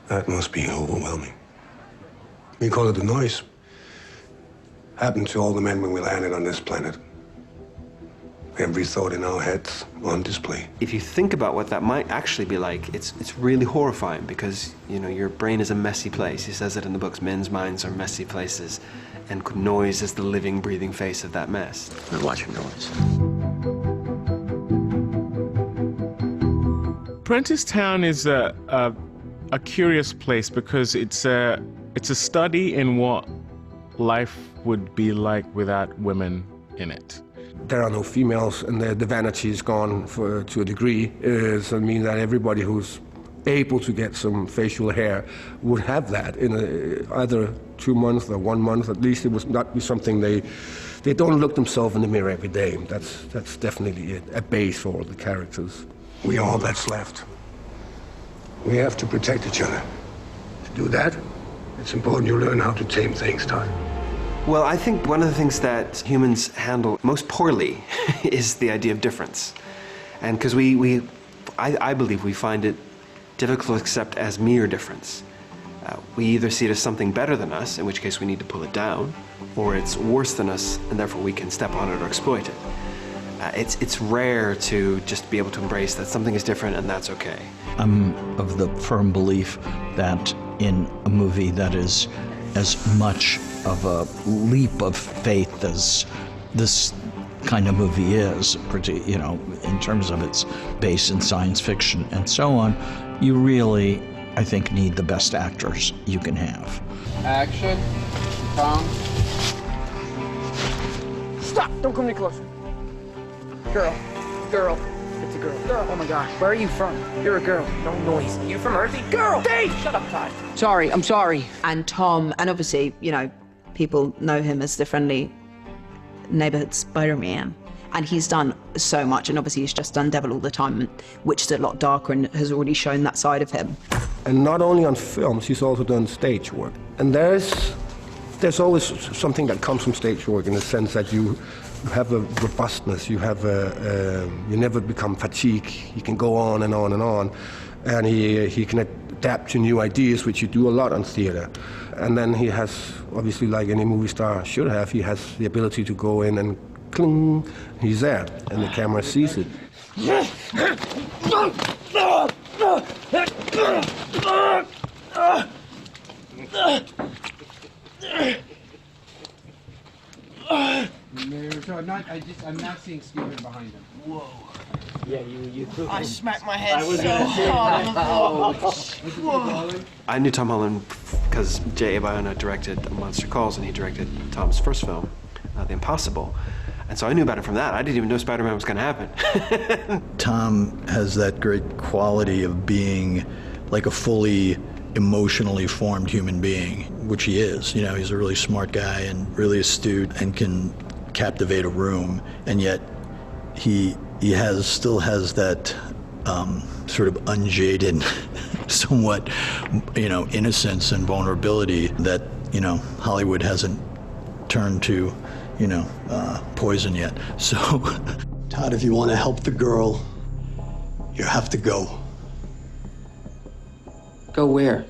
That must be overwhelming. We call it the noise. Happened to all the men when we landed on this planet. Every thought in our heads on display. If you think about what that might actually be like, it's really horrifying because, you know, your brain is a messy place. He says it in the books, men's minds are messy places, and noise is the living, breathing face of that mess. We're watching noise. Prentisstown is a curious place because it's a study in what life would be like without women in it. There are no females, and the vanity is gone to a degree. So it means that everybody who's able to get some facial hair would have that in either 2 months or 1 month. At least it would not be something they don't look themselves in the mirror every day. That's definitely a base for all the characters. We are all that's left. We have to protect each other. To do that, it's important you learn how to tame things, Todd. Well, I think one of the things that humans handle most poorly is the idea of difference. And because I believe we find it difficult to accept as mere difference. We either see it as something better than us, in which case we need to pull it down, or it's worse than us, and therefore we can step on it or exploit it. It's rare to just be able to embrace that something is different and that's okay. I'm of the firm belief that in a movie that is as much of a leap of faith as this kind of movie is, you know, in terms of its base in science fiction and so on, you really, I think, need the best actors you can have. Action. Tom. Stop! Don't come any closer. Girl. Girl. It's a girl. Girl. Oh my gosh. Where are you from? You're a girl. No noise. You from Earthy? Girl! Dave! Shut up, Todd. Sorry, I'm sorry. And Tom, and obviously, you know, people know him as the friendly neighborhood Spider-Man. And he's done so much, and obviously he's just done Devil All the Time, which is a lot darker and has already shown that side of him. And not only on films, he's also done stage work. And there's always something that comes from stage work in the sense that you have a robustness, you never become fatigued. You can go on and on and on. And he can adapt to new ideas, which you do a lot on theater. And then he has, obviously like any movie star should have, he has the ability to go in and cling, he's there, and the camera sees it. I'm not seeing Steven behind him. Whoa. Yeah, you threw him. I smacked my head so hard. I knew Tom Holland because J.A. Bayona directed Monster Calls, and he directed Tom's first film, The Impossible. And so I knew about it from that. I didn't even know Spider-Man was going to happen. Tom has that great quality of being like a fully emotionally formed human being, which he is. You know, he's a really smart guy and really astute and can captivate a room, and yet he still has that sort of unjaded, somewhat, you know, innocence and vulnerability that, you know, Hollywood hasn't turned to, you know, poison yet. So, Todd, if you want to help the girl, you have to go. Go where?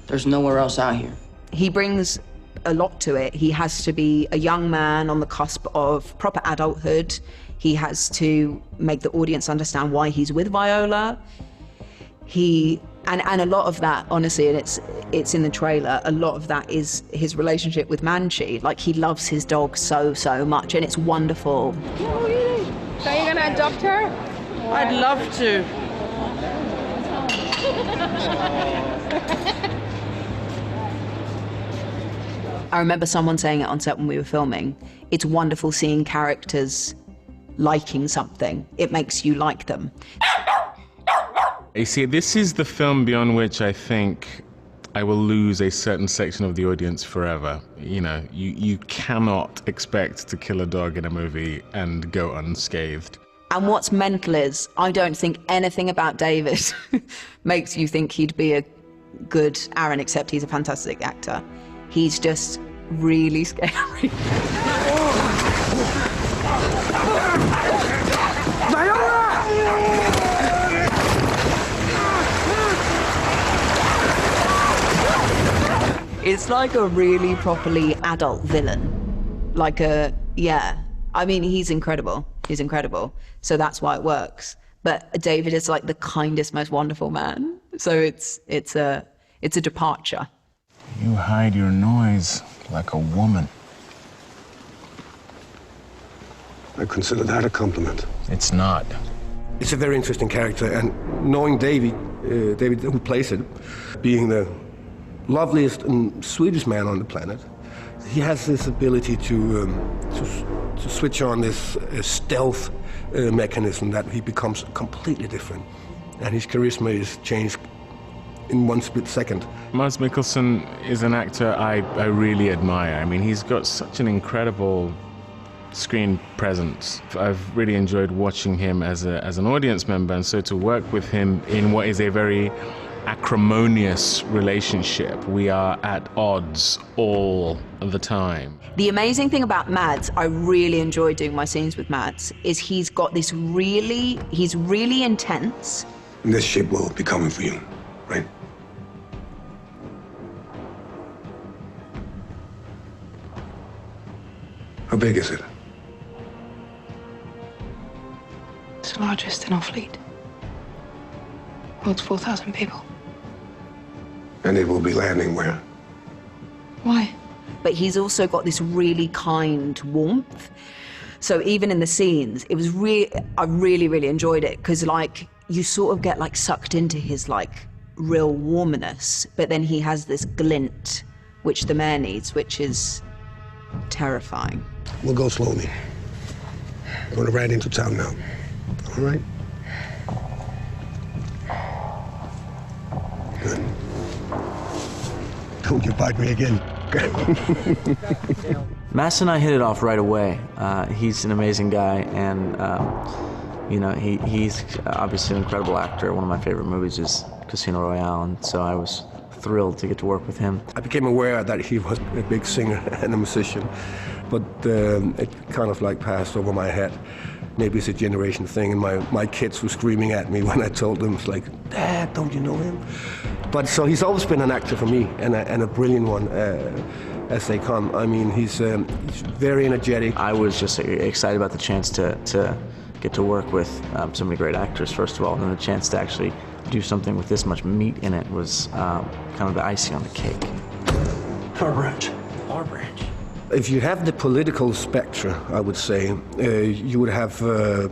There's nowhere else out here. He brings a lot to it. He has to be a young man on the cusp of proper adulthood. He has to make the audience understand why he's with Viola. And a lot of that, honestly, and it's in the trailer, a lot of that is his relationship with Manchi. Like, he loves his dog so much, and it's wonderful. So you're gonna adopt her? I'd love to. I remember someone saying it on set when we were filming. It's wonderful seeing characters liking something. It makes you like them. You see, this is the film beyond which I think I will lose a certain section of the audience forever. You know, you cannot expect to kill a dog in a movie and go unscathed. And what's mental is, I don't think anything about David makes you think he'd be a good Aaron, except he's a fantastic actor. He's just really scary. It's like a really properly adult villain. Like a, yeah. I mean, he's incredible. He's incredible. So that's why it works. But David is like the kindest, most wonderful man. So it's a departure. You hide your noise like a woman. I consider that a compliment. It's not. It's a very interesting character, and knowing David who plays it, being the loveliest and sweetest man on the planet, he has this ability to switch on this stealth mechanism that he becomes completely different, and his charisma is changed in one split second. Mads Mikkelsen is an actor I really admire. I mean, he's got such an incredible screen presence. I've really enjoyed watching him as an audience member, and so to work with him in what is a very acrimonious relationship. We are at odds all the time. The amazing thing about Mads, I really enjoy doing my scenes with Mads, is he's got this he's really intense. This ship will be coming for you, right? How big is it? It's the largest in our fleet. Holds 4,000 people. And it will be landing where? Why? But he's also got this really kind warmth. So even in the scenes, it was I really enjoyed it, because like you sort of get like sucked into his like real warmness, but then he has this glint, which the mayor needs, which is terrifying. We'll go slowly. We're going to ride into town now. All right? Good. Don't you bite me again. Mads and I hit it off right away. He's an amazing guy, and you know, he's obviously an incredible actor. One of my favorite movies is Casino Royale, and so I was thrilled to get to work with him. I became aware that he was a big singer and a musician, but it kind of like passed over my head. Maybe it's a generation thing, and my kids were screaming at me when I told them, it's like, Dad, don't you know him? But so he's always been an actor for me, and a brilliant one as they come. I mean, he's very energetic. I was just excited about the chance to get to work with so many great actors, first of all, and then the chance to actually do something with this much meat in it was kind of the icing on the cake. Our branch. Our branch. If you have the political spectrum, I would say, you would have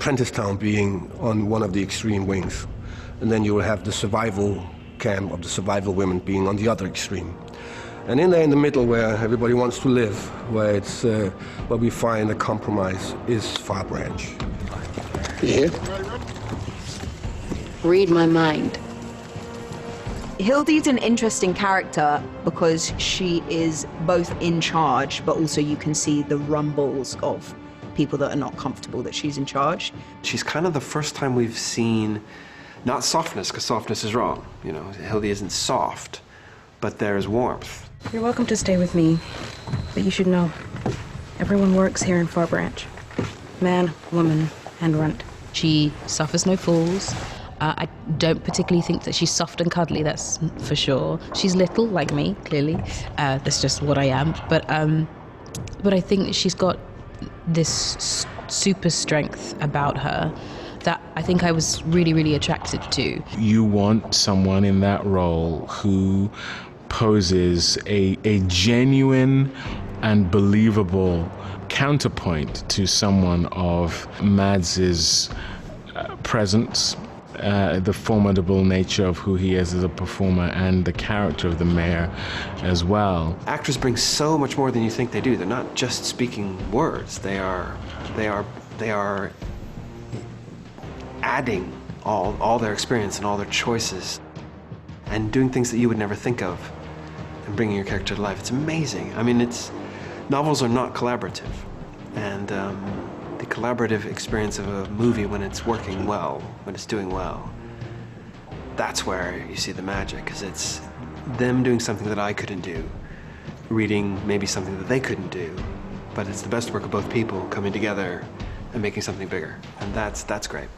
Prentisstown being on one of the extreme wings, and then you will have the survival camp of the survival women being on the other extreme. And in there in the middle, where everybody wants to live, where it's where we find a compromise, is Far Branch. You hear? Read my mind. Hildy's an interesting character because she is both in charge, but also you can see the rumbles of people that are not comfortable that she's in charge. She's kind of the first time we've seen, not softness, because softness is wrong. You know, Hildy isn't soft, but there's warmth. You're welcome to stay with me, but you should know, everyone works here in Far Branch. Man, woman, and runt. She suffers no fools. I don't particularly think that she's soft and cuddly, that's for sure. She's little, like me, clearly. That's just what I am. But I think that she's got this super strength about her that I think I was really attracted to. You want someone in that role who poses a genuine and believable counterpoint to someone of Mads's presence, the formidable nature of who he is as a performer, and the character of the mayor as well. Actors bring so much more than you think they do. They're not just speaking words. They are adding all their experience and all their choices and doing things that you would never think of and bringing your character to life. It's amazing. I mean, novels are not collaborative, and the collaborative experience of a movie, when it's working well, when it's doing well, that's where you see the magic, because it's them doing something that I couldn't do, reading maybe something that they couldn't do, but it's the best work of both people coming together and making something bigger, and that's great.